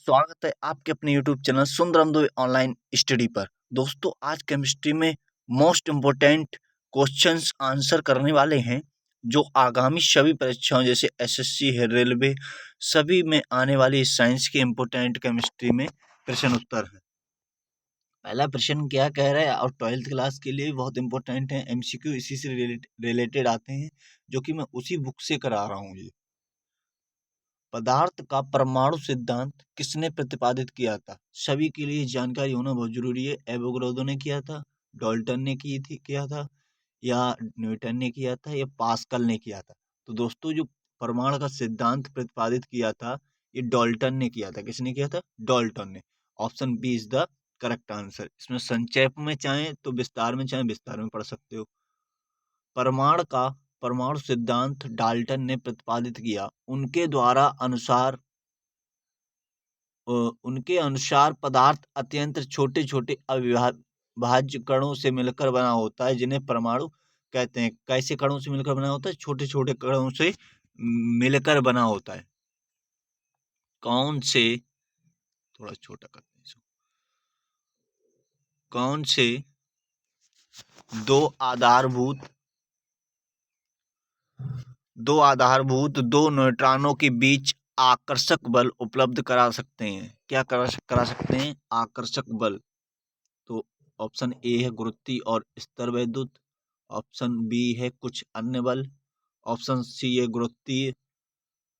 स्वागत है आपके अपने YouTube channel Sundaram Dubey online study पर। दोस्तों, आज केमिस्ट्री में मोस्ट इम्पोर्टेंट क्वेश्चंस आंसर करने वाले हैं जो आगामी सभी परीक्षाओं जैसे एसएससी है, रेलवे, सभी में आने वाली साइंस के इम्पोर्टेंट केमिस्ट्री में प्रश्न उत्तर है। पहला प्रश्न क्या कह रहा है और 12th क्लास के लिए बहुत इंपॉर्टेंट है, एमसीक्यू इसी से रिलेटेड आते हैं, जो कि मैं उसी बुक से करा रहा हूँ। ये पदार्थ का परमाणु सिद्धांत किसने प्रतिपादित किया था? सभी के लिए जानकारी होना बहुत जरूरी है। एवोगैड्रो ने किया था, डाल्टन ने किया था, या न्यूटन ने किया था, या पास्कल ने किया था? तो दोस्तों, जो परमाणु का सिद्धांत प्रतिपादित किया था, ये डाल्टन ने किया था। किसने किया था? डाल्टन ने। Option B is the correct answer. इसमें संक्षेप में चाहे तो विस्तार में, चाहे विस्तार में पढ़ सकते हो। परमाणु सिद्धांत डाल्टन ने प्रतिपादित किया। उनके अनुसार पदार्थ अत्यंत छोटे छोटे अविभाज्य कणों से मिलकर बना होता है, जिन्हें परमाणु कहते हैं। कैसे कणों से मिलकर बना होता है? छोटे छोटे कणों से मिलकर बना होता है। कौन से, थोड़ा छोटा करते हैं इसको, कौन से दो आधारभूत दो न्यूट्रॉनों के बीच आकर्षक बल उपलब्ध करा सकते हैं? क्या करा सकते हैं? आकर्षक बल। तो ऑप्शन ए है गुरुत्वीय और स्तर वैद्युत, ऑप्शन बी है कुछ अन्य बल, ऑप्शन सी है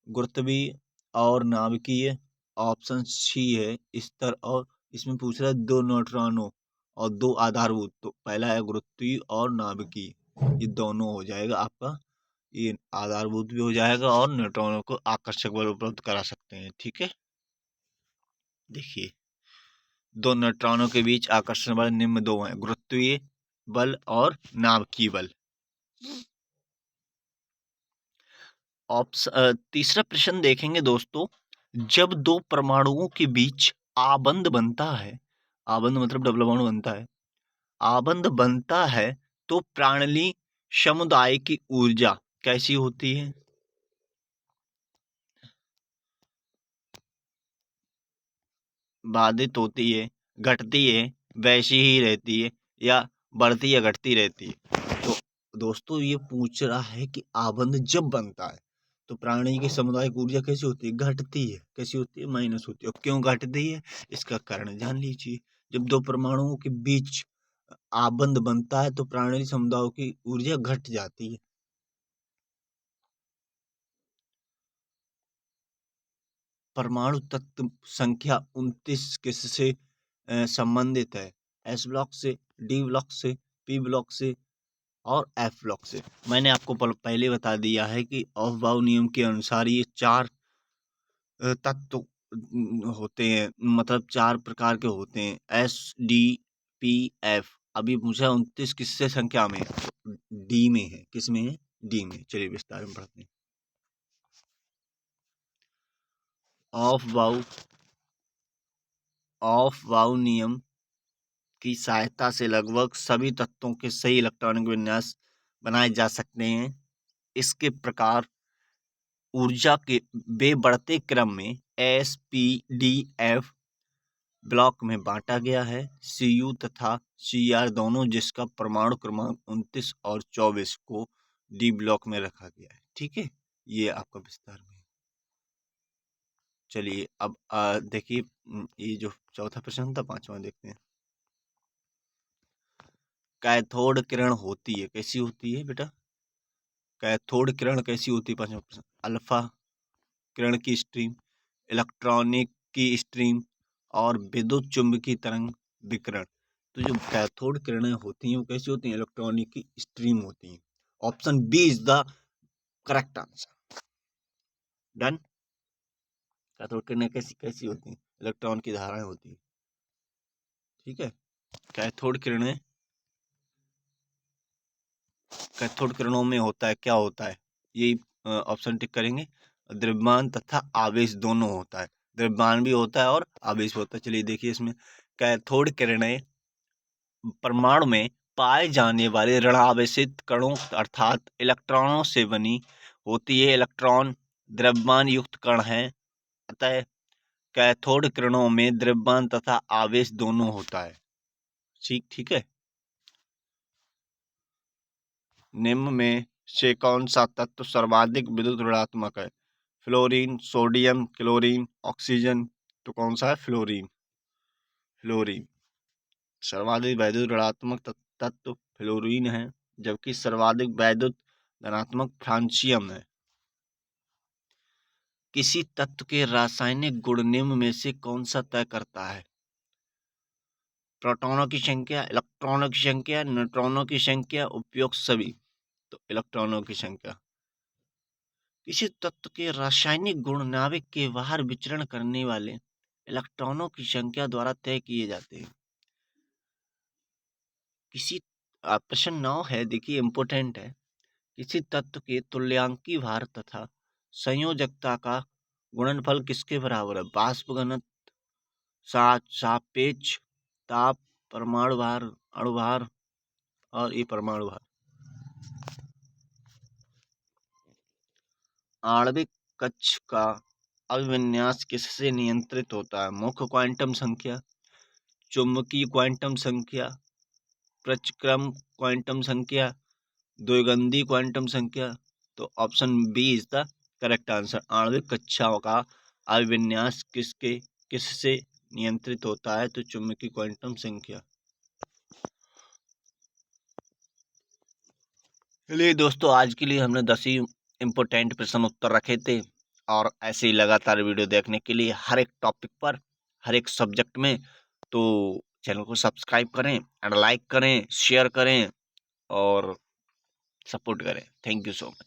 गुरुत्वीय और नाभिकीय, ऑप्शन सी है स्तर। और इसमें पूछ रहा है दो न्यूट्रॉनों और दो आधारभूत, तो पहला है गुरुत्वीय और नाभिकीय, ये दोनों हो जाएगा आपका। ये आधारभूत भी हो जाएगा और न्यूट्रॉनों को आकर्षक बल उपलब्ध करा सकते हैं। ठीक है, देखिए, दो न्यूट्रॉनों के बीच आकर्षण बल निम्न दो हैं, गुरुत्वीय बल और नाभिकीय बल। तीसरा प्रश्न देखेंगे दोस्तों। जब दो परमाणुओं के बीच आबंध बनता है, आबंध मतलब डबल बॉन्ड बनता है, आबंध बनता है, तो प्राणली समुदाय की ऊर्जा कैसी होती है? बाधित होती है, घटती है, वैसी ही रहती है, या बढ़ती या घटती रहती है? तो दोस्तों, ये पूछ रहा है कि आबंध जब बनता है तो प्राणी की सामुदायिक ऊर्जा कैसी होती है? घटती है। कैसी होती है? माइनस होती है। और क्यों घटती है, इसका कारण जान लीजिए। जब दो परमाणुओं के बीच आबंध बनता है तो प्राणी समुदायों की ऊर्जा घट जाती है। परमाणु तत्व संख्या 29 किससे संबंधित है? एस ब्लॉक से, डी ब्लॉक से, पी ब्लॉक से और एफ ब्लॉक से। मैंने आपको पहले बता दिया है कि ऑफ-बाउ नियम के अनुसार ये चार तत्व होते हैं, मतलब चार प्रकार के होते हैं, एस डी पी एफ। अभी पूछा 29 किससे संख्या में? डी में है। किस में है? डी में। चलिए विस्तार में पढ़ते हैं। ऑफ बाउ नियम की सहायता से लगभग सभी तत्वों के सही इलेक्ट्रॉनिक विन्यास बनाए जा सकते हैं। इसके प्रकार ऊर्जा के वे बढ़ते क्रम में S P D F block में बांटा गया है। सी यू तथा सी आर दोनों, जिसका परमाणु क्रमांक 29 और 24 को डी ब्लॉक में रखा गया है। ठीक है, ये आपका विस्तार में। चलिए अब देखिए, ये जो चौथा प्रश्न था, पांचवा देखते हैं। कैथोड किरण होती है, कैसी होती है बेटा? कैथोड किरण कैसी होती है? पांचवा प्रश्न। अल्फा किरण की स्ट्रीम, इलेक्ट्रॉनिक की स्ट्रीम और विद्युत चुंबकीय तरंग विकिरण। तो जो कैथोड किरणें होती हैं वो कैसी होती हैं? इलेक्ट्रॉनिक की स्ट्रीम होती हैं। Option B is the correct answer. Done. Cathode किरणें कैसी कैसी होती हैं? इलेक्ट्रॉन की धाराएं होती हैं। ठीक है, कैथोड किरणों में होता है, क्या होता है? यही ऑप्शन टिक करेंगे। द्रव्यमान तथा आवेश दोनों होता है, द्रव्यमान भी होता है और आवेश होता है। चलिए देखिए, इसमें कैथोड किरणें परमाणु में पाए जाने वाले ऋणावेशित कणों अर्थात इलेक्ट्रॉनों से बनी होती है। इलेक्ट्रॉन द्रव्यमान युक्त कण है, अतः कैथोड किरणों में द्रव्यमान तथा आवेश दोनों होता है। ठीक है। निम्न में से कौन सा तत्व सर्वाधिक विद्युत ऋणात्मक है? Fluorine, sodium, chlorine, oxygen. तो कौन सा है? फ्लोरीन। फ्लोरीन सर्वाधिक वैद्युत ऋणात्मक तत्व फ्लोरीन है, जबकि सर्वाधिक वैद्युत धनात्मक फ्रांसियम है। किसी तत्व के रासायनिक गुण निम्न में से कौन सा तय करता है? प्रोटॉनों की संख्या, इलेक्ट्रॉनों की संख्या, न्यूट्रॉनों की संख्या, उपयुक्त सभी। तो इलेक्ट्रॉनों की संख्या। किसी तत्व के रासायनिक गुण नाभिक के बाहर विचरण करने वाले इलेक्ट्रॉनों की संख्या द्वारा तय किए जाते हैं। किसी प्रश्न 9 है, देखिए इंपोर्टेंट है। किसी तत्व के तुल्यांकी भार तथा संयोजकता का गुणनफल किसके बराबर है? वाष्प घनत्व, सापेक्ष ताप, परमाणु भार, अणुभार और ये परमाणु भार। आणविक कक्ष का अभिविन्यास किससे नियंत्रित होता है? मुख्य क्वांटम संख्या, चुंबकीय क्वांटम संख्या, प्रचक्रम क्वांटम संख्या, द्विगंधी क्वांटम संख्या। तो option B is the correct answer. आणविक कक्षाओं का अभिविन्यास किससे नियंत्रित होता है? तो चुंबकीय क्वांटम संख्या। चलिए दोस्तों, आज के लिए हमने 10 ही इम्पोर्टेंट प्रश्न उत्तर रखे थे, और ऐसे ही लगातार वीडियो देखने के लिए हर एक टॉपिक पर, हर एक सब्जेक्ट में, तो चैनल को सब्सक्राइब करें एंड लाइक करें, शेयर करें और सपोर्ट करें। Thank you so much.